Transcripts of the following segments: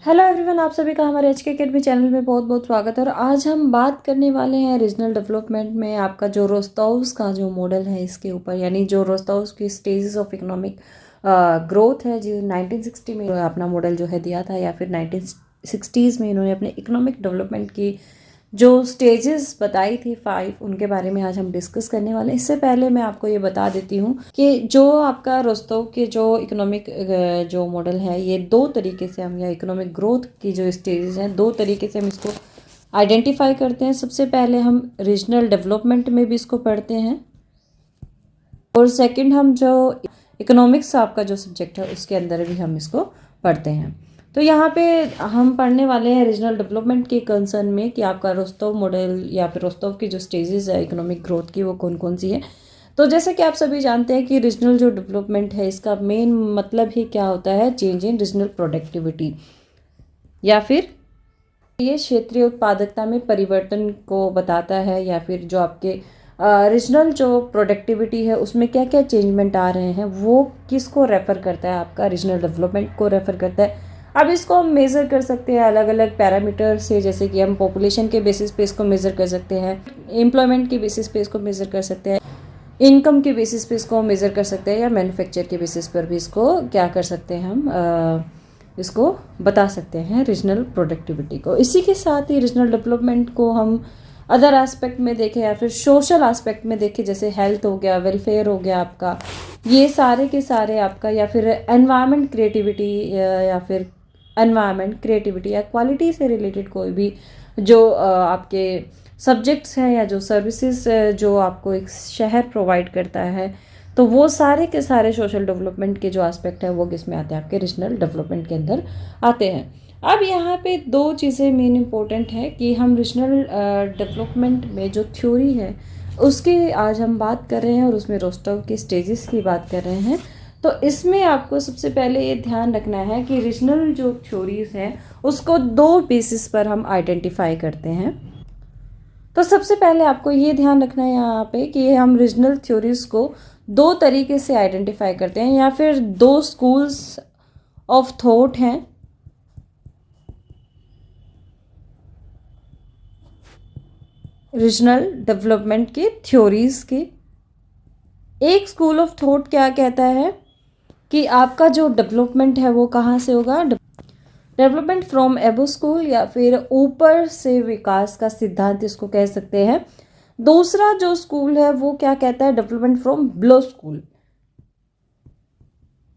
Hello everyone, आप सभी का हमारे एचके अकेडमी चैनल में बहुत बहुत स्वागत है। और आज हम बात करने वाले हैं रीजनल डेवलपमेंट में आपका जो रोस्टोव्स का जो मॉडल है इसके ऊपर, यानी जो रोस्टोव्स की स्टेजेस ऑफ इकोनॉमिक ग्रोथ है जो 1960 में अपना मॉडल जो है दिया था, या फिर 1960s में इन्होंने अपने इकोनॉमिक डेवलपमेंट की जो स्टेजेस बताई थी 5, उनके बारे में आज हम डिस्कस करने वाले हैं। इससे पहले मैं आपको ये बता देती हूँ कि जो आपका रोस्तोव के जो इकोनॉमिक जो मॉडल है, ये दो तरीके से हम, या इकोनॉमिक ग्रोथ की जो स्टेजेस हैं, दो तरीके से हम इसको आइडेंटिफाई करते हैं। सबसे पहले हम रीजनल डेवलपमेंट में भी इसको पढ़ते हैं, और सेकंड हम जो इकोनॉमिक्स आपका जो सब्जेक्ट है उसके अंदर भी हम इसको पढ़ते हैं। तो यहाँ पे हम पढ़ने वाले हैं रीजनल डेवलपमेंट के कंसर्न में कि आपका रोस्तोव मॉडल या फिर रोस्तोव की जो स्टेजेस है इकोनॉमिक ग्रोथ की वो कौन कौन सी है। तो जैसे कि आप सभी जानते हैं कि रीजनल जो डेवलपमेंट है इसका मेन मतलब ही क्या होता है, चेंज इन रीजनल प्रोडक्टिविटी, या फिर ये क्षेत्रीय उत्पादकता में परिवर्तन को बताता है, या फिर जो आपके रीजनल जो प्रोडक्टिविटी है उसमें क्या क्या चेंजमेंट आ रहे हैं वो किसको रेफर करता है, आपका रीजनल डेवलपमेंट को रेफर करता है। अब इसको हम मेज़र कर सकते हैं अलग अलग पैरामीटर से, जैसे कि हम पॉपुलेशन के बेसिस पे इसको मेज़र कर सकते हैं, एम्प्लॉयमेंट के बेसिस पे इसको मेज़र कर सकते हैं, इनकम के बेसिस पे इसको मेज़र कर सकते हैं, या मैन्युफैक्चर के बेसिस पर भी इसको क्या कर सकते हैं हम इसको बता सकते हैं रीजनल प्रोडक्टिविटी को। इसी के साथ ही रीजनल डेवलपमेंट को हम अदर एस्पेक्ट में देखें या फिर सोशल एस्पेक्ट में देखें, जैसे हेल्थ हो गया, वेलफेयर हो गया आपका, ये सारे के सारे आपका, या फिर एनवायरनमेंट क्रिएटिविटी, या फिर एनवायरनमेंट क्रिएटिविटी या क्वालिटी से रिलेटेड कोई भी जो आपके सब्जेक्ट्स हैं या जो सर्विसेज जो आपको एक शहर प्रोवाइड करता है, तो वो सारे के सारे सोशल डेवलपमेंट के जो एस्पेक्ट है वो किस में आते हैं, आपके रीजनल डेवलपमेंट के अंदर आते हैं। अब यहाँ पे दो चीज़ें मेन इंपॉर्टेंट है कि हम रीजनल डेवलपमेंट में जो थ्योरी है उसकी आज हम बात कर रहे हैं, और उसमें रोस्टोव के स्टेजेस की बात कर रहे हैं। तो इसमें आपको सबसे पहले ये ध्यान रखना है कि रीजनल जो थ्योरीज हैं उसको दो बेसिस पर हम आइडेंटिफाई करते हैं। तो सबसे पहले आपको ये ध्यान रखना है यहाँ पे कि हम रीजनल थ्योरीज को दो तरीके से आइडेंटिफाई करते हैं, या फिर दो स्कूल्स ऑफ थॉट हैं। रीजनल डेवलपमेंट की थ्योरीज की एक स्कूल ऑफ थॉट क्या कहता है कि आपका जो डेवलपमेंट है वो कहाँ से होगा, डेवलपमेंट फ्रॉम एबो स्कूल, या फिर ऊपर से विकास का सिद्धांत इसको कह सकते हैं। दूसरा जो स्कूल है वो क्या कहता है, डेवलपमेंट फ्रॉम बिलो स्कूल,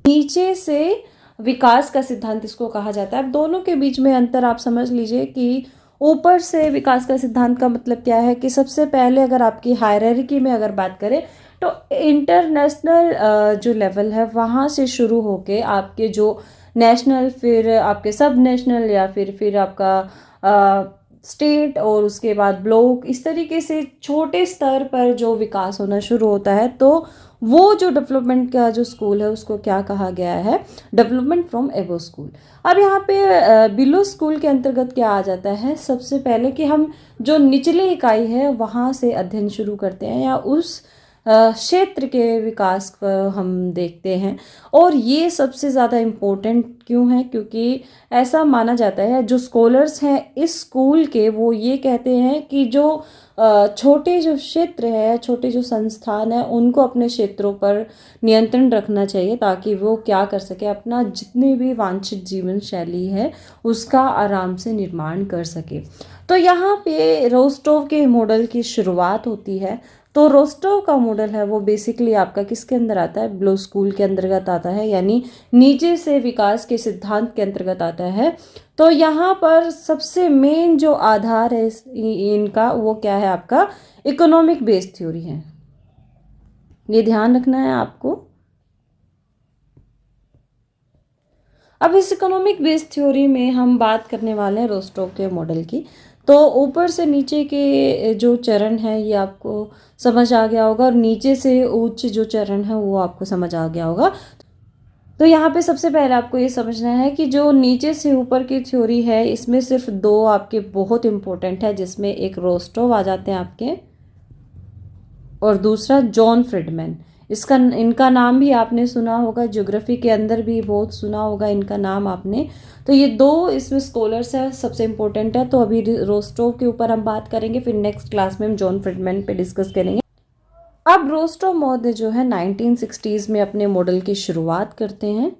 नीचे से विकास का सिद्धांत इसको कहा जाता है। अब दोनों के बीच में अंतर आप समझ लीजिए कि ऊपर से विकास का सिद्धांत का मतलब क्या है कि सबसे पहले अगर आपकी हायरार्की में अगर बात करें तो इंटरनेशनल जो लेवल है वहाँ से शुरू होके आपके जो नेशनल, फिर आपके सब नेशनल, या फिर आपका स्टेट, और उसके बाद ब्लॉक, इस तरीके से छोटे स्तर पर जो विकास होना शुरू होता है, तो वो जो डेवलपमेंट का जो स्कूल है उसको क्या कहा गया है, डेवलपमेंट फ्रॉम एबो स्कूल। अब यहाँ पे बिलो स्कूल के अंतर्गत क्या आ जाता है, सबसे पहले कि हम जो निचले इकाई है वहाँ से अध्ययन शुरू करते हैं, या उस क्षेत्र के विकास को हम देखते हैं। और ये सबसे ज़्यादा इम्पोर्टेंट क्यों है, क्योंकि ऐसा माना जाता है, जो स्कॉलर्स हैं इस स्कूल के वो ये कहते हैं कि जो छोटे जो क्षेत्र है, छोटे जो संस्थान है, उनको अपने क्षेत्रों पर नियंत्रण रखना चाहिए, ताकि वो क्या कर सके, अपना जितनी भी वांछित जीवन शैली है उसका आराम से निर्माण कर सके। तो यहाँ पे रोस्टोव के मॉडल की शुरुआत होती है। तो रोस्टोव का मॉडल है वो बेसिकली आपका किसके अंदर आता है, ब्लो स्कूल के अंतर्गत आता है, यानी नीचे से विकास के सिद्धांत के अंतर्गत आता है। तो यहाँ पर सबसे मेन जो आधार है इनका वो क्या है, आपका इकोनॉमिक बेस्ड थ्योरी है। ये ध्यान रखना है आपको। अब इस इकोनॉमिक बेस्ड थ्योरी में हम बात करने वाले हैं रोस्टोव के मॉडल की। तो ऊपर से नीचे के जो चरण है ये आपको समझ आ गया होगा, और नीचे से उच्च जो चरण है वो आपको समझ आ गया होगा। तो यहाँ पे सबसे पहले आपको ये समझना है कि जो नीचे से ऊपर की थ्योरी है इसमें सिर्फ दो आपके बहुत इंपॉर्टेंट है, जिसमें एक रोस्टोव आ जाते हैं आपके, और दूसरा जॉन फ्रिडमैन। इसका इनका नाम भी आपने सुना होगा, ज्योग्राफी के अंदर भी बहुत सुना होगा इनका नाम आपने। तो ये दो इसमें स्कॉलर्स है, सबसे इम्पोर्टेंट है। तो अभी रोस्टोव के ऊपर हम बात करेंगे, फिर नेक्स्ट क्लास में हम जॉन फ्रीडमैन पे डिस्कस करेंगे। अब रोस्टोव महोदय जो है 1960s में अपने मॉडल की शुरुआत करते हैं।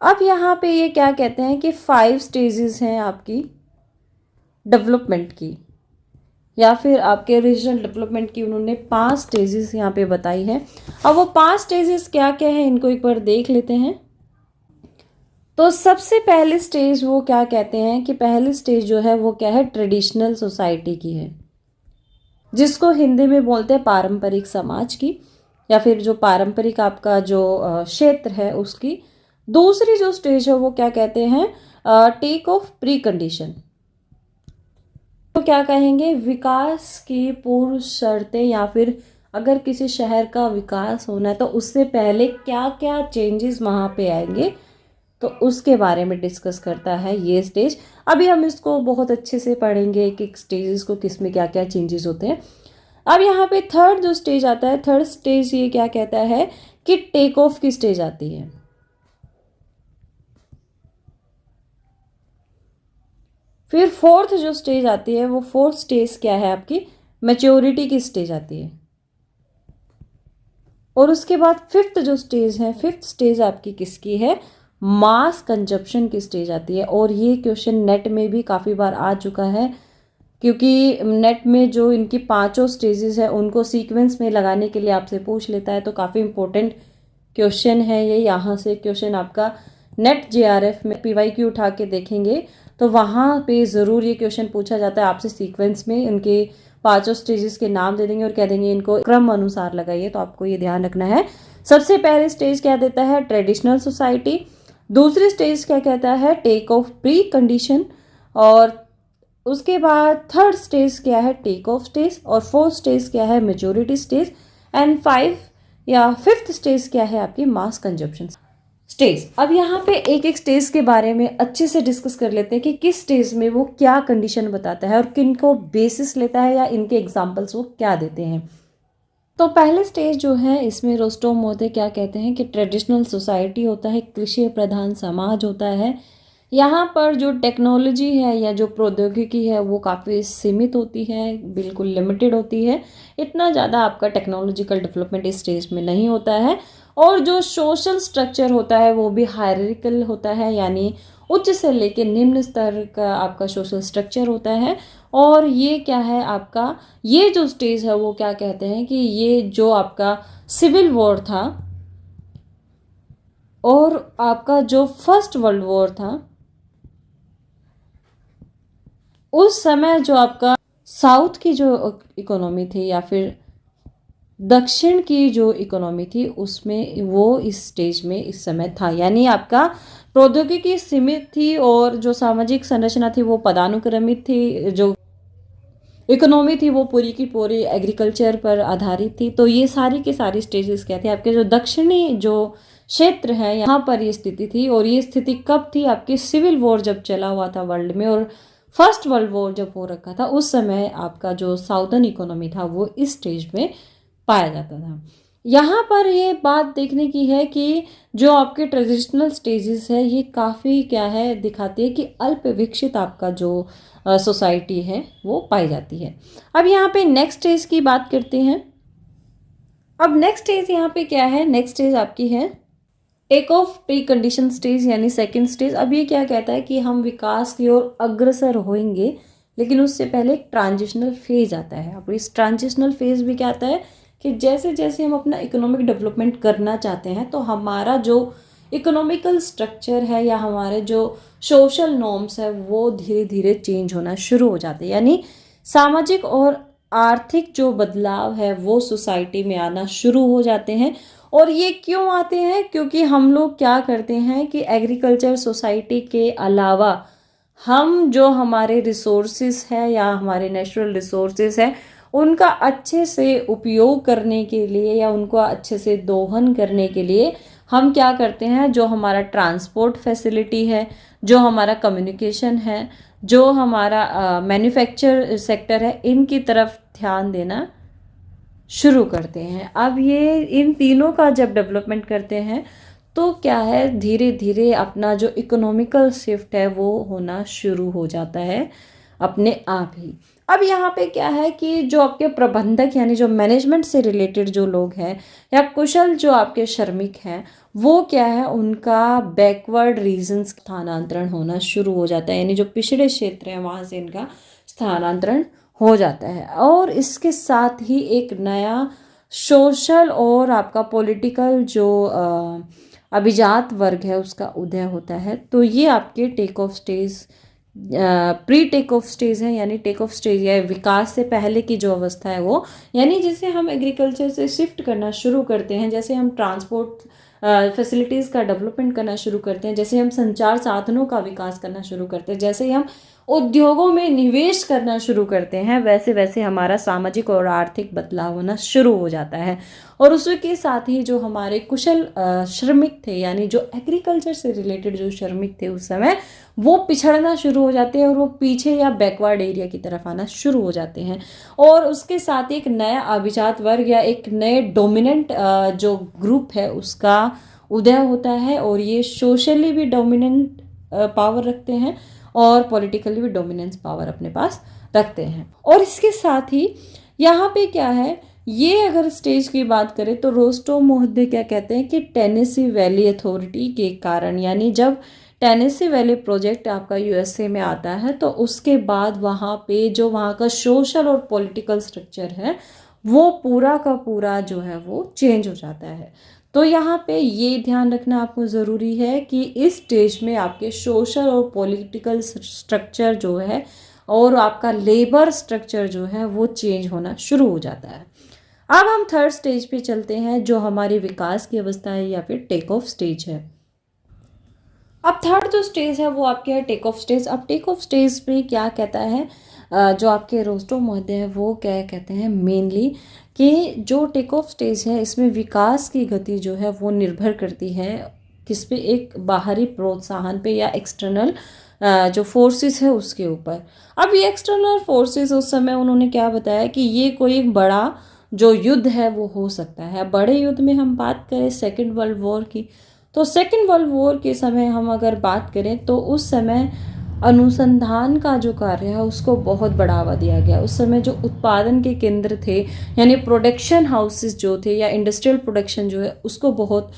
अब यहाँ पे ये क्या कहते हैं कि 5 स्टेजेस हैं आपकी डेवलपमेंट की, या फिर आपके रीजनल डेवलपमेंट की उन्होंने 5 स्टेजेस यहाँ पे बताई है। अब वो 5 स्टेजेस क्या क्या है इनको एक बार देख लेते हैं। तो सबसे पहले स्टेज वो क्या कहते हैं कि पहली स्टेज जो है वो क्या है, ट्रेडिशनल सोसाइटी की है, जिसको हिंदी में बोलते हैं पारंपरिक समाज की, या फिर जो पारंपरिक आपका जो क्षेत्र है उसकी। दूसरी जो स्टेज है वो क्या कहते हैं, टेक ऑफ प्री कंडीशन। तो क्या कहेंगे, विकास की पूर्व शर्तें, या फिर अगर किसी शहर का विकास होना है तो उससे पहले क्या क्या चेंजेस वहाँ पे आएंगे, तो उसके बारे में डिस्कस करता है ये स्टेज। अभी हम इसको बहुत अच्छे से पढ़ेंगे कि स्टेजेस को किस में क्या क्या चेंजेस होते हैं। अब यहाँ पे थर्ड जो स्टेज आता है, थर्ड स्टेज ये क्या कहता है कि टेक ऑफ की स्टेज आती है। फिर फोर्थ जो स्टेज आती है वो फोर्थ स्टेज क्या है आपकी, मैच्योरिटी की स्टेज आती है। और उसके बाद फिफ्थ जो स्टेज है, फिफ्थ स्टेज आपकी किसकी है, मास कंजप्शन की स्टेज आती है। और ये क्वेश्चन नेट में भी काफ़ी बार आ चुका है, क्योंकि नेट में जो इनकी 5 स्टेजेस है उनको सीक्वेंस में लगाने के लिए आपसे पूछ लेता है। तो काफ़ी इंपॉर्टेंट क्वेश्चन है ये। यहाँ से क्वेश्चन आपका नेट JRF में PYQ उठा के देखेंगे तो वहाँ पे ज़रूर ये क्वेश्चन पूछा जाता है आपसे सीक्वेंस में। इनके 5 स्टेजेस के नाम दे देंगे और कह देंगे इनको क्रम अनुसार लगाइए। तो आपको ये ध्यान रखना है। सबसे पहले स्टेज क्या देता है, ट्रेडिशनल सोसाइटी। दूसरी स्टेज क्या कहता है, टेक ऑफ प्री कंडीशन। और उसके बाद थर्ड स्टेज क्या है, टेक ऑफ स्टेज। और फोर्थ स्टेज क्या है, majority stage. And fifth stage क्या है आपकी, मास कंजप्शन स्टेज। अब यहाँ पे एक एक स्टेज के बारे में अच्छे से डिस्कस कर लेते हैं कि किस स्टेज में वो क्या कंडीशन बताता है और किन को बेसिस लेता है, या इनके एग्जाम्पल्स वो क्या देते हैं। तो पहले स्टेज जो है इसमें रोस्टोव महोदय क्या कहते हैं कि ट्रेडिशनल सोसाइटी होता है, कृषि प्रधान समाज होता है। यहाँ पर जो टेक्नोलॉजी है या जो प्रौद्योगिकी है वो काफ़ी सीमित होती है, बिल्कुल लिमिटेड होती है। इतना ज़्यादा आपका टेक्नोलॉजिकल डेवलपमेंट इस स्टेज में नहीं होता है। और जो सोशल स्ट्रक्चर होता है वो भी हायरार्किकल होता है, यानी उच्च से लेकर निम्न स्तर का आपका सोशल स्ट्रक्चर होता है। और ये क्या है आपका, ये जो स्टेज है वो क्या कहते हैं कि ये जो आपका सिविल वॉर था और आपका जो फर्स्ट वर्ल्ड वॉर था, उस समय जो आपका साउथ की जो इकोनॉमी थी या फिर दक्षिण की जो इकोनॉमी थी उसमें वो इस स्टेज में इस समय था। यानी आपका प्रौद्योगिकी सीमित थी और जो सामाजिक संरचना थी वो पदानुक्रमित थी, जो इकोनॉमी थी वो पूरी की पूरी एग्रीकल्चर पर आधारित थी। तो ये सारी की सारी स्टेजेस क्या थे आपके, जो दक्षिणी जो क्षेत्र है यहाँ पर ये स्थिति थी। और ये स्थिति कब थी आपकी, सिविल वॉर जब चला हुआ था वर्ल्ड में और फर्स्ट वर्ल्ड वॉर जब हो रखा था, उस समय आपका जो साउदर्न इकोनॉमी था वो इस स्टेज में पाया जाता था। यहाँ पर ये बात देखने की है कि जो आपके ट्रेडिशनल स्टेजेस है ये काफ़ी क्या है दिखाती है कि अल्प विकसित आपका जो सोसाइटी है वो पाई जाती है। अब यहाँ पे नेक्स्ट स्टेज की बात करते हैं। अब नेक्स्ट स्टेज यहाँ पे क्या है, नेक्स्ट स्टेज आपकी है take off precondition stage, यानी सेकंड स्टेज। अब ये क्या कहता है कि हम विकास की ओर अग्रसर होंगे, लेकिन उससे पहले एक ट्रांजिशनल फेज आता है। अब इस ट्रांजिशनल फेज भी क्या आता है कि जैसे जैसे हम अपना इकोनॉमिक डेवलपमेंट करना चाहते हैं तो हमारा जो इकोनॉमिकल स्ट्रक्चर है या हमारे जो सोशल नॉर्म्स है वो धीरे धीरे चेंज होना शुरू हो जाते हैं। यानी सामाजिक और आर्थिक जो बदलाव है वो सोसाइटी में आना शुरू हो जाते हैं। और ये क्यों आते हैं, क्योंकि हम लोग क्या करते हैं कि एग्रीकल्चर सोसाइटी के अलावा हम जो हमारे रिसोर्सेज है या हमारे नेचुरल रिसोर्सेज है उनका अच्छे से उपयोग करने के लिए या उनको अच्छे से दोहन करने के लिए हम क्या करते हैं, जो हमारा ट्रांसपोर्ट फैसिलिटी है, जो हमारा कम्युनिकेशन है, जो हमारा मैन्युफैक्चर सेक्टर है, इनकी तरफ ध्यान देना शुरू करते हैं। अब ये इन तीनों का जब डेवलपमेंट करते हैं तो क्या है, धीरे धीरे अपना जो इकोनॉमिकल शिफ्ट है वो होना शुरू हो जाता है अपने आप ही। अब यहाँ पे क्या है कि जो आपके प्रबंधक यानी जो मैनेजमेंट से रिलेटेड जो लोग हैं या कुशल जो आपके श्रमिक हैं, वो क्या है, उनका बैकवर्ड रीजन्स स्थानांतरण होना शुरू हो जाता है, यानी जो पिछड़े क्षेत्र हैं वहाँ से इनका स्थानांतरण हो जाता है। और इसके साथ ही एक नया सोशल और आपका पॉलिटिकल जो अभिजात वर्ग है उसका उदय होता है। तो ये आपके take off stage, pre take off stage है, यानी टेक ऑफ स्टेज या विकास से पहले की जो अवस्था है वो, यानी जैसे हम एग्रीकल्चर से शिफ्ट करना शुरू करते हैं, जैसे हम ट्रांसपोर्ट फैसिलिटीज़ का डेवलपमेंट करना शुरू करते हैं, जैसे हम संचार साधनों का विकास करना शुरू करते हैं, जैसे हम उद्योगों में निवेश करना शुरू करते हैं, वैसे वैसे हमारा सामाजिक और आर्थिक बदलाव होना शुरू हो जाता है। और उसके साथ ही जो हमारे कुशल श्रमिक थे, यानी जो एग्रीकल्चर से रिलेटेड जो श्रमिक थे उस समय, वो पिछड़ना शुरू हो जाते हैं और वो पीछे या बैकवर्ड एरिया की तरफ आना शुरू हो जाते हैं। और उसके साथ एक नया अभिजात वर्ग या एक नए डोमिनेंट जो ग्रुप है उसका उदय होता है, और ये सोशली भी डोमिनेंट पावर रखते हैं और पॉलिटिकली भी डोमिनेंस पावर अपने पास रखते हैं। और इसके साथ ही यहाँ पे क्या है, ये अगर स्टेज की बात करें तो रोस्टो महोदय क्या कहते हैं कि टेनेसी वैली अथॉरिटी के कारण, यानी जब टेनेसी वैली प्रोजेक्ट आपका यूएसए में आता है तो उसके बाद वहाँ पे जो वहाँ का सोशल और पॉलिटिकल स्ट्रक्चर है वो पूरा का पूरा जो है वो चेंज हो जाता है। तो यहाँ पे ये ध्यान रखना आपको ज़रूरी है कि इस स्टेज में आपके सोशल और पॉलिटिकल स्ट्रक्चर जो है और आपका लेबर स्ट्रक्चर जो है वो चेंज होना शुरू हो जाता है। अब हम थर्ड स्टेज पे चलते हैं जो हमारी विकास की अवस्था है या फिर टेक ऑफ स्टेज है। अब थर्ड जो स्टेज है वो आपके है टेक ऑफ स्टेज। अब टेक ऑफ स्टेज पे क्या कहता है, जो आपके रोस्टो महोदय है वो क्या कहते हैं मेनली कि जो टेक ऑफ स्टेज है इसमें विकास की गति जो है वो निर्भर करती है किस पे, एक बाहरी प्रोत्साहन पे या एक्सटर्नल जो फोर्सेस है उसके ऊपर। अब ये एक्सटर्नल फोर्सेस उस समय उन्होंने क्या बताया कि ये कोई एक बड़ा जो युद्ध है वो हो सकता है। बड़े युद्ध में हम बात करें सेकेंड वर्ल्ड वॉर की, तो सेकेंड वर्ल्ड वॉर के समय हम अगर बात करें तो उस समय अनुसंधान का जो कार्य है उसको बहुत बढ़ावा दिया गया। उस समय जो उत्पादन के केंद्र थे यानी प्रोडक्शन हाउसेस जो थे या इंडस्ट्रियल प्रोडक्शन जो है उसको बहुत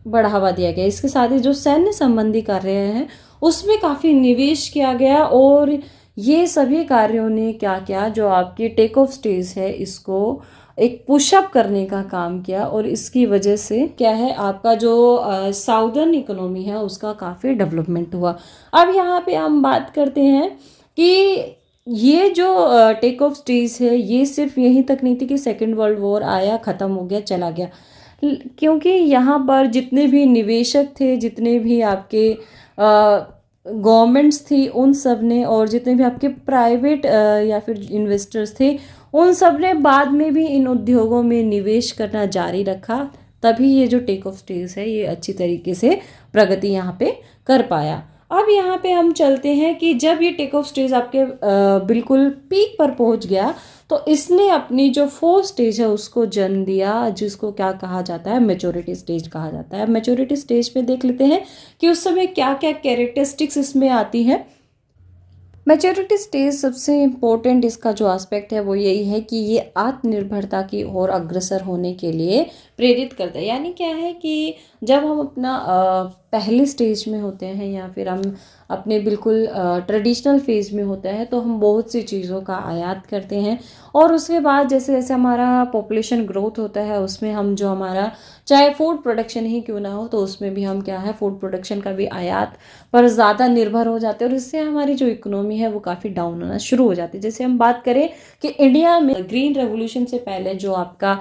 बढ़ावा दिया गया। इसके साथ ही जो सैन्य संबंधी कार्य हैं उसमें काफ़ी निवेश किया गया, और ये सभी कार्यों ने क्या किया, जो आपकी टेक ऑफ स्टेज है इसको एक पुशअप करने का काम किया, और इसकी वजह से क्या है आपका जो साउदर्न इकोनॉमी है उसका काफ़ी डेवलपमेंट हुआ। अब यहाँ पे हम बात करते हैं कि ये जो टेक ऑफ स्टेज है ये सिर्फ यहीं तक नहीं थी कि सेकेंड वर्ल्ड वॉर आया, ख़त्म हो गया, चला गया, क्योंकि यहाँ पर जितने भी निवेशक थे, जितने भी आपके गवर्नमेंट्स थी उन सब ने, और जितने भी आपके प्राइवेट या फिर इन्वेस्टर्स थे उन सब ने बाद में भी इन उद्योगों में निवेश करना जारी रखा। तभी ये जो टेक ऑफ स्टेज है ये अच्छी तरीके से प्रगति यहाँ पे कर पाया। अब यहाँ पे हम चलते हैं कि जब ये टेक ऑफ स्टेज आपके बिल्कुल पीक पर पहुँच गया तो इसने अपनी जो फोर्थ स्टेज है उसको जन्म दिया, जिसको क्या कहा जाता है, मैच्योरिटी स्टेज कहा जाता है। मैच्योरिटी स्टेज पे देख लेते हैं कि उस समय क्या क्या कैरेक्टरिस्टिक्स इसमें आती है। मैच्योरिटी स्टेज सबसे इम्पोर्टेंट इसका जो एस्पेक्ट है वो यही है कि ये आत्मनिर्भरता की ओर अग्रसर होने के लिए प्रेरित करता है। यानी क्या है कि जब हम अपना पहले स्टेज में होते हैं या फिर हम अपने बिल्कुल ट्रेडिशनल फेज़ में होता है तो हम बहुत सी चीज़ों का आयात करते हैं, और उसके बाद जैसे जैसे हमारा पॉपुलेशन ग्रोथ होता है उसमें हम जो हमारा चाहे फूड प्रोडक्शन ही क्यों ना हो तो उसमें भी हम क्या है फूड प्रोडक्शन का भी आयात पर ज़्यादा निर्भर हो जाते हैं, और इससे हमारी जो इकोनॉमी है वो काफ़ी डाउन होना शुरू हो जाती है। जैसे हम बात करें कि इंडिया में ग्रीन रेवोल्यूशन से पहले जो आपका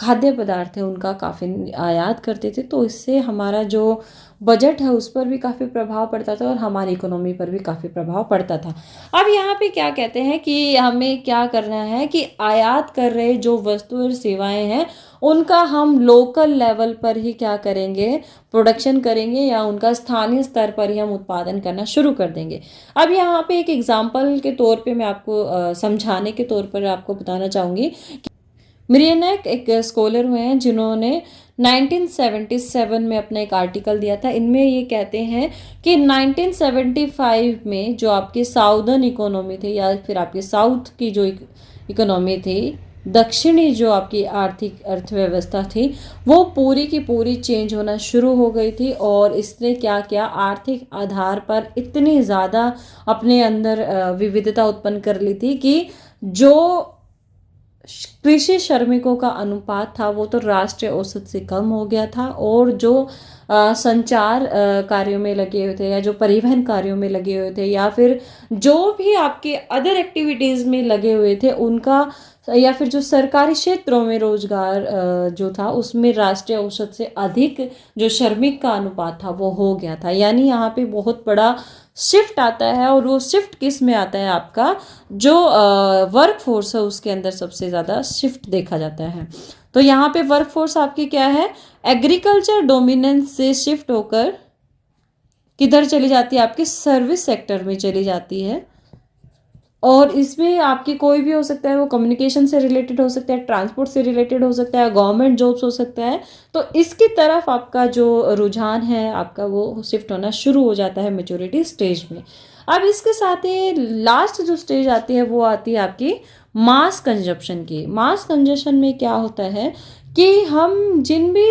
खाद्य पदार्थ है उनका काफ़ी आयात करते थे, तो इससे हमारा जो बजट है उस पर भी काफ़ी प्रभाव पड़ता था और हमारी इकोनॉमी पर भी काफ़ी प्रभाव पड़ता था। अब यहाँ पे क्या कहते हैं कि हमें क्या करना है कि आयात कर रहे जो वस्तु और सेवाएं हैं उनका हम लोकल लेवल पर ही क्या करेंगे, प्रोडक्शन करेंगे या उनका स्थानीय स्तर पर ही हम उत्पादन करना शुरू कर देंगे। अब यहाँ पे एक एग्जाम्पल के तौर पे मैं आपको समझाने के तौर पर आपको बताना चाहूँगी। मिरियनेक एक स्कॉलर हुए हैं जिन्होंने 1977 में अपना एक आर्टिकल दिया था। इनमें ये कहते हैं कि 1975 में जो आपकी साउदर्न इकोनॉमी थी या फिर आपकी साउथ की जो इकोनॉमी थी, दक्षिणी जो आपकी आर्थिक अर्थव्यवस्था थी, वो पूरी की पूरी चेंज होना शुरू हो गई थी। और इसने क्या किया, आर्थिक आधार पर इतनी ज़्यादा अपने अंदर विविधता उत्पन्न कर ली थी कि जो कृषि श्रमिकों का अनुपात था वो तो राष्ट्रीय औसत से कम हो गया था, और जो संचार कार्यों में लगे हुए थे या जो परिवहन कार्यों में लगे हुए थे या फिर जो भी आपके अदर एक्टिविटीज़ में लगे हुए थे उनका, या फिर जो सरकारी क्षेत्रों में रोजगार जो था उसमें राष्ट्रीय औसत से अधिक जो श्रमिक का अनुपात था वो हो गया था। यानी यहाँ पे बहुत बड़ा शिफ्ट आता है, और वो शिफ्ट किस में आता है, आपका जो वर्क फोर्स है उसके अंदर सबसे ज़्यादा शिफ्ट देखा जाता है। तो यहाँ पे वर्क फोर्स आपकी क्या है, एग्रीकल्चर डोमिनेंस से शिफ्ट होकर किधर चली जाती है, आपकी सर्विस सेक्टर में चली जाती है। और इसमें आपकी कोई भी हो सकता है, वो कम्युनिकेशन से रिलेटेड हो सकता है, ट्रांसपोर्ट से रिलेटेड हो सकता है, गवर्नमेंट जॉब्स हो सकता है। तो इसकी तरफ आपका जो रुझान है आपका वो शिफ्ट होना शुरू हो जाता है मैच्योरिटी स्टेज में। अब इसके साथ ही लास्ट जो स्टेज आती है वो आती है आपकी मास कंजप्शन की। मास कंजप्शन में क्या होता है कि हम जिन भी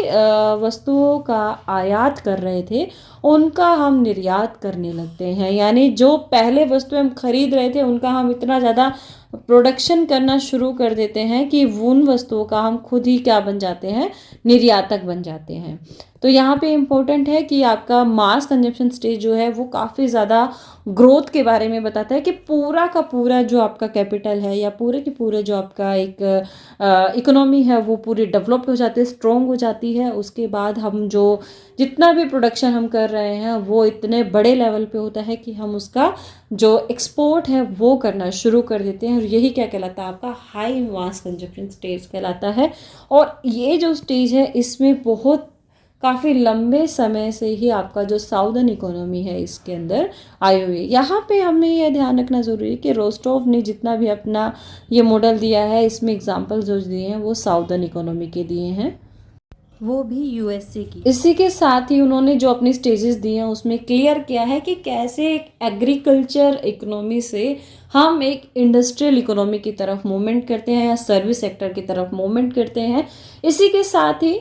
वस्तुओं का आयात कर रहे थे उनका हम निर्यात करने लगते हैं। यानी जो पहले वस्तुएं हम खरीद रहे थे उनका हम इतना ज़्यादा प्रोडक्शन करना शुरू कर देते हैं कि उन वस्तुओं का हम खुद ही क्या बन जाते हैं, निर्यातक बन जाते हैं। तो यहाँ पे इम्पोर्टेंट है कि आपका मास कंजप्शन स्टेज जो है वो काफ़ी ज़्यादा ग्रोथ के बारे में बताता है कि पूरा का पूरा जो आपका कैपिटल है या पूरे के पूरे जो आपका एक इकोनॉमी है वो पूरी डेवलप हो जाती है, स्ट्रॉन्ग हो जाती है। उसके बाद हम जो जितना भी प्रोडक्शन हम कर रहे हैं वो इतने बड़े लेवल पे होता है कि हम उसका जो एक्सपोर्ट है वो करना शुरू कर देते हैं, और यही क्या कहलाता है, आपका हाई मास कंजप्शन स्टेज कहलाता है। और ये जो स्टेज है इसमें बहुत काफ़ी लंबे समय से ही आपका जो साउदर्न इकोनॉमी है इसके अंदर आई हुई है। यहाँ पे हमें यह ध्यान रखना ज़रूरी है कि रोस्टोव ने जितना भी अपना ये मॉडल दिया है इसमें एग्जाम्पल जो दिए हैं वो साउदर्न इकोनॉमी के दिए हैं, वो भी यूएसए की। इसी के साथ ही उन्होंने जो अपनी स्टेजेस दिए हैं उसमें क्लियर किया है कि कैसे एक एग्रीकल्चर इकोनॉमी से हम एक इंडस्ट्रियल इकोनॉमी की तरफ मूवमेंट करते हैं या सर्विस सेक्टर की तरफ मूवमेंट करते हैं। इसी के साथ ही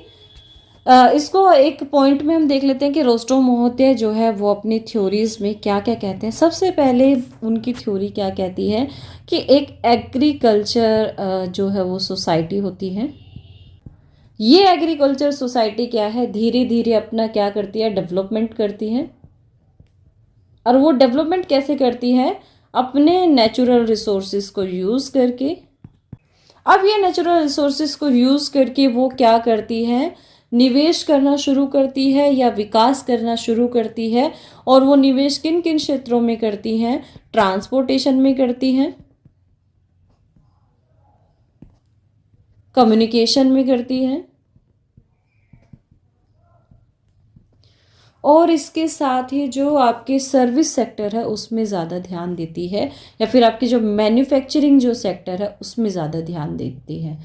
इसको एक पॉइंट में हम देख लेते हैं कि रोस्टोव महोदय जो है वो अपनी थ्योरीज में क्या क्या कहते हैं। सबसे पहले उनकी थ्योरी क्या कहती है कि एक एग्रीकल्चर जो है वो सोसाइटी होती है। ये एग्रीकल्चर सोसाइटी क्या है, धीरे धीरे अपना क्या करती है, डेवलपमेंट करती है। और वो डेवलपमेंट कैसे करती है, अपने नेचुरल रिसोर्सेज को यूज़ करके। अब ये नेचुरल रिसोर्सेज को यूज़ करके वो क्या करती है, निवेश करना शुरू करती है या विकास करना शुरू करती है। और वो निवेश किन किन क्षेत्रों में करती हैं, ट्रांसपोर्टेशन में करती हैं, कम्युनिकेशन में करती हैं, और इसके साथ ही जो आपके सर्विस सेक्टर है उसमें ज़्यादा ध्यान देती है, या फिर आपकी जो मैन्युफैक्चरिंग जो सेक्टर है उसमें ज़्यादा ध्यान देती है।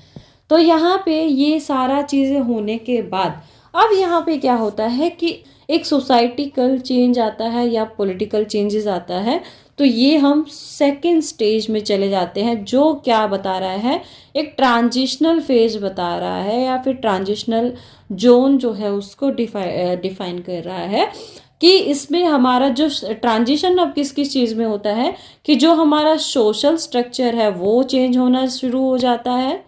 तो यहाँ पे ये सारा चीज़ें होने के बाद अब यहाँ पे क्या होता है कि एक सोसाइटिकल चेंज आता है या पॉलिटिकल चेंजेस आता है। तो ये हम सेकेंड स्टेज में चले जाते हैं जो क्या बता रहा है, एक ट्रांजिशनल फेज बता रहा है या फिर ट्रांजिशनल जोन जो है उसको डिफाइन कर रहा है कि इसमें हमारा जो ट्रांजिशन अब किस किस चीज़ में होता है कि जो हमारा सोशल स्ट्रक्चर है वो चेंज होना शुरू हो जाता है,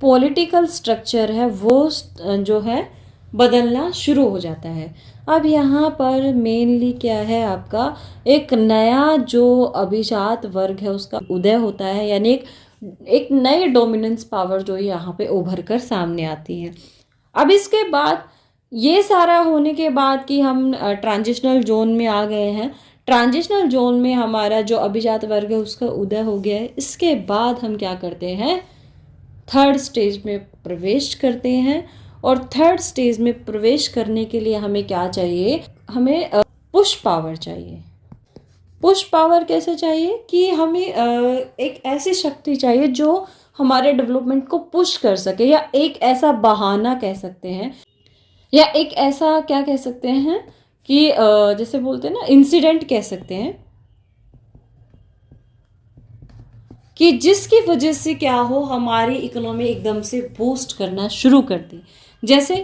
पॉलिटिकल स्ट्रक्चर है वो जो है बदलना शुरू हो जाता है। अब यहाँ पर मेनली क्या है, आपका एक नया जो अभिजात वर्ग है उसका उदय होता है, यानी एक एक नए डोमिनेंस पावर जो यहाँ पे उभर कर सामने आती है। अब इसके बाद ये सारा होने के बाद कि हम ट्रांजिशनल जोन में आ गए हैं, ट्रांजिशनल जोन में हमारा जो अभिजात वर्ग है उसका उदय हो गया है। इसके बाद हम क्या करते हैं, थर्ड स्टेज में प्रवेश करते हैं। और थर्ड स्टेज में प्रवेश करने के लिए हमें क्या चाहिए, हमें पुश पावर चाहिए। पुश पावर कैसे चाहिए कि हमें एक ऐसी शक्ति चाहिए जो हमारे डेवलपमेंट को पुश कर सके, या एक ऐसा बहाना कह सकते हैं, या एक ऐसा क्या कह सकते हैं कि जैसे बोलते हैं ना, इंसिडेंट कह सकते हैं कि जिसकी वजह से क्या हो, हमारी इकोनॉमी एकदम से बूस्ट करना शुरू कर दी। जैसे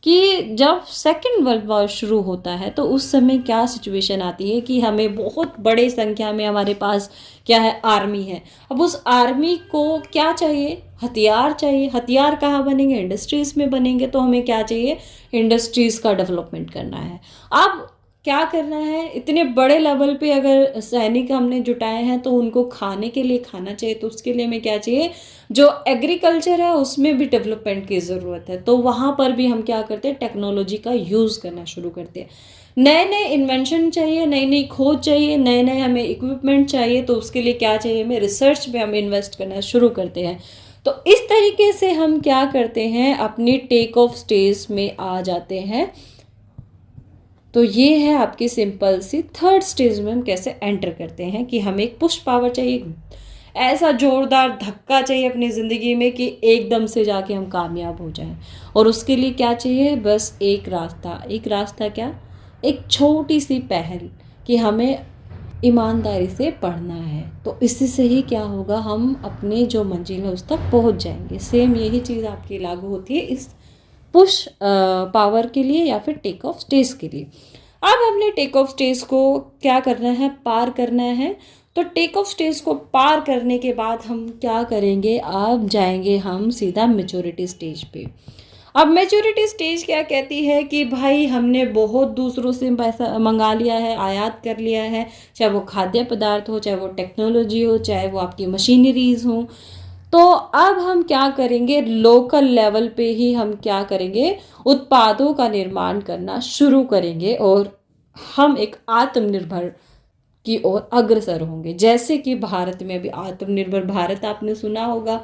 कि जब सेकेंड वर्ल्ड वॉर शुरू होता है तो उस समय क्या सिचुएशन आती है कि हमें बहुत बड़े संख्या में हमारे पास क्या है, आर्मी है। अब उस आर्मी को क्या चाहिए, हथियार चाहिए। हथियार कहाँ बनेंगे, इंडस्ट्रीज़ में बनेंगे। तो हमें क्या चाहिए, इंडस्ट्रीज़ का डेवलपमेंट करना है। अब क्या करना है, इतने बड़े लेवल पे अगर सैनिक हमने जुटाए हैं तो उनको खाने के लिए खाना चाहिए। तो उसके लिए हमें क्या चाहिए, जो एग्रीकल्चर है उसमें भी डेवलपमेंट की ज़रूरत है। तो वहाँ पर भी हम क्या करते हैं, टेक्नोलॉजी का यूज़ करना शुरू करते हैं। नए नए इन्वेंशन चाहिए, नई नई खोज चाहिए, नए नए हमें इक्विपमेंट चाहिए। तो उसके लिए क्या चाहिए, हमें रिसर्च पे हम इन्वेस्ट करना शुरू करते हैं। तो इस तरीके से हम क्या करते हैं, अपनी टेक ऑफ स्टेज में आ जाते हैं। तो ये है आपकी सिंपल सी थर्ड स्टेज में हम कैसे एंटर करते हैं कि हमें एक पुश पावर चाहिए, ऐसा जोरदार धक्का चाहिए अपनी ज़िंदगी में कि एकदम से जाके हम कामयाब हो जाएं। और उसके लिए क्या चाहिए, बस एक रास्ता। एक रास्ता क्या, एक छोटी सी पहल कि हमें ईमानदारी से पढ़ना है। तो इससे से ही क्या होगा, हम अपने जो मंजिल है उस तक पहुंच जाएंगे। सेम यही चीज़ आपकी लागू होती है इस पुश पावर के लिए या फिर टेक ऑफ स्टेज के लिए। अब हमने टेक ऑफ स्टेज को क्या करना है, पार करना है। तो टेक ऑफ स्टेज को पार करने के बाद हम क्या करेंगे, अब जाएंगे हम सीधा मेच्योरिटी स्टेज पे। अब मेच्योरिटी स्टेज क्या कहती है कि भाई हमने बहुत दूसरों से पैसा मंगा लिया है, आयात कर लिया है, चाहे वो खाद्य पदार्थ हो, चाहे वो टेक्नोलॉजी हो, चाहे वो आपकी मशीनरीज हो। तो अब हम क्या करेंगे, लोकल लेवल पे ही हम क्या करेंगे, उत्पादों का निर्माण करना शुरू करेंगे और हम एक आत्मनिर्भर की ओर अग्रसर होंगे। जैसे कि भारत में अभी आत्मनिर्भर भारत आपने सुना होगा,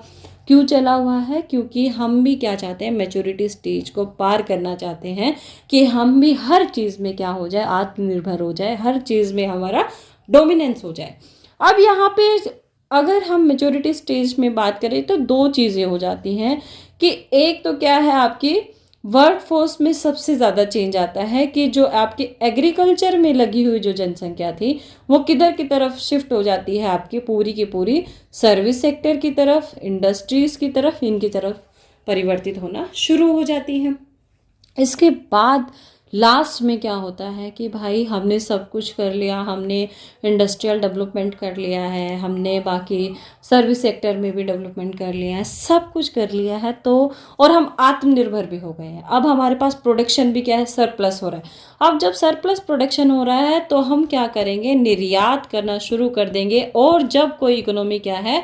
क्यों चला हुआ है, क्योंकि हम भी क्या चाहते हैं, मैच्योरिटी स्टेज को पार करना चाहते हैं कि हम भी हर चीज़ में क्या हो जाए, आत्मनिर्भर हो जाए, हर चीज़ में हमारा डोमिनेंस हो जाए। अब यहाँ पे अगर हम मेच्योरिटी स्टेज में बात करें तो दो चीज़ें हो जाती हैं कि एक तो क्या है, आपकी वर्क फोर्स में सबसे ज़्यादा चेंज आता है कि जो आपकी एग्रीकल्चर में लगी हुई जो जनसंख्या थी वो किधर की तरफ शिफ्ट हो जाती है, आपकी पूरी की पूरी सर्विस सेक्टर की तरफ, इंडस्ट्रीज़ की तरफ, इनकी तरफ परिवर्तित होना शुरू हो जाती है। इसके बाद लास्ट में क्या होता है कि भाई हमने सब कुछ कर लिया, हमने इंडस्ट्रियल डेवलपमेंट कर लिया है, हमने बाकी सर्विस सेक्टर में भी डेवलपमेंट कर लिया है, सब कुछ कर लिया है। तो और हम आत्मनिर्भर भी हो गए हैं। अब हमारे पास प्रोडक्शन भी क्या है, सरप्लस हो रहा है। अब जब सरप्लस प्रोडक्शन हो रहा है तो हम क्या करेंगे, निर्यात करना शुरू कर देंगे। और जब कोई इकोनॉमी क्या है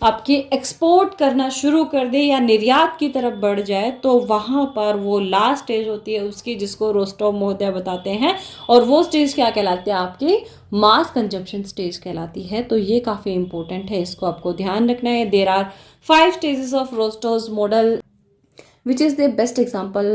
आपकी एक्सपोर्ट करना शुरू कर दे या निर्यात की तरफ बढ़ जाए, तो वहाँ पर वो लास्ट स्टेज होती है उसकी, जिसको रोस्टोव महोदय बताते हैं। और वो स्टेज क्या कहलाती है, आपकी मास कंजप्शन स्टेज कहलाती है। तो ये काफ़ी इंपॉर्टेंट है, इसको आपको ध्यान रखना है। There are 5 stages of Rostow's model which is the best example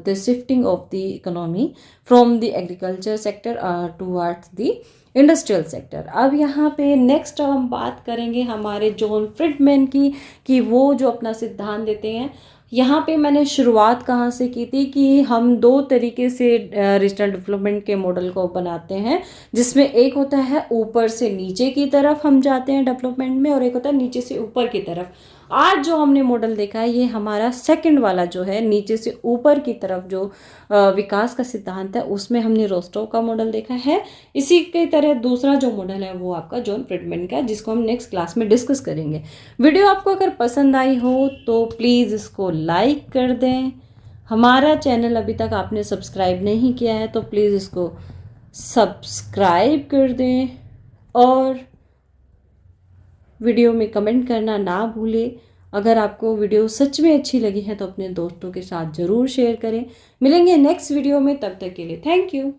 the shifting of the economy from the agriculture sector towards the industrial sector. अब यहाँ पे नेक्स्ट हम बात करेंगे हमारे जॉन फ्रिडमैन की कि वो जो अपना सिद्धांत देते हैं। यहाँ पे मैंने शुरुआत कहाँ से की थी कि हम दो तरीके से रीजनल डेवलपमेंट के मॉडल को बनाते हैं, जिसमें एक होता है ऊपर से नीचे की तरफ हम जाते हैं डेवलपमेंट में, और एक होता है नीचे से ऊपर की तरफ। आज जो हमने मॉडल देखा है ये हमारा सेकंड वाला जो है, नीचे से ऊपर की तरफ जो विकास का सिद्धांत है, उसमें हमने रोस्टोव का मॉडल देखा है। इसी की तरह दूसरा जो मॉडल है वो आपका जॉन फ्रिडमैन का है, जिसको हम नेक्स्ट क्लास में डिस्कस करेंगे। वीडियो आपको अगर पसंद आई हो तो प्लीज़ इसको लाइक कर दें। हमारा चैनल अभी तक आपने सब्सक्राइब नहीं किया है तो प्लीज़ इसको सब्सक्राइब कर दें। और वीडियो में कमेंट करना ना भूलें। अगर आपको वीडियो सच में अच्छी लगी है तो अपने दोस्तों के साथ ज़रूर शेयर करें। मिलेंगे नेक्स्ट वीडियो में, तब तक के लिए थैंक यू।